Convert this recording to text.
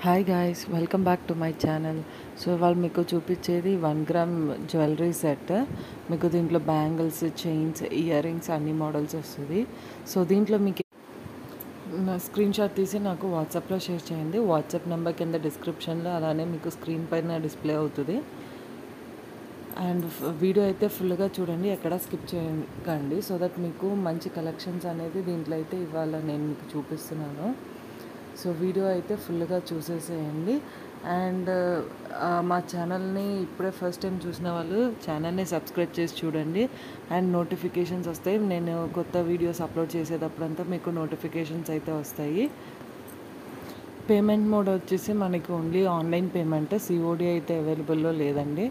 Hi guys, welcome back to my channel. So ఇవాళ మీకు చూపించేది 1 గ్రామ్ జ్యువెలరీ సెట్. మీకు దీంట్లో బ్యాంగిల్స్, చైన్స్, ఇయర్ రింగ్స్ అన్ని మోడల్స్ వస్తుంది. సో దీంట్లో మీకు నా స్క్రీన్ షాట్ తీసి నాకు వాట్సాప్లో షేర్ చేయండి. వాట్సాప్ నెంబర్ కింద డిస్క్రిప్షన్లో అలానే మీకు స్క్రీన్ పైన డిస్ప్లే అవుతుంది. అండ్ వీడియో అయితే ఫుల్గా చూడండి, ఎక్కడ స్కిప్ చేయకండి. సో దట్ మీకు మంచి కలెక్షన్స్ అనేది దీంట్లో అయితే ఇవాళ నేను మీకు చూపిస్తున్నాను. సో వీడియో అయితే ఫుల్గా చూసేసేయండి. అండ్ మా ఛానల్ని ఇప్పుడే ఫస్ట్ టైం చూసిన వాళ్ళు ఛానల్ని సబ్స్క్రైబ్ చేసి చూడండి. అండ్ నోటిఫికేషన్స్ వస్తాయి, నేను కొత్త వీడియోస్ అప్లోడ్ చేసేటప్పుడంతా మీకు నోటిఫికేషన్స్ అయితే వస్తాయి. పేమెంట్ మోడ్ వచ్చేసి మనకి ఓన్లీ ఆన్లైన్ పేమెంట్, సిఓడి అయితే అవైలబుల్లో లేదండి.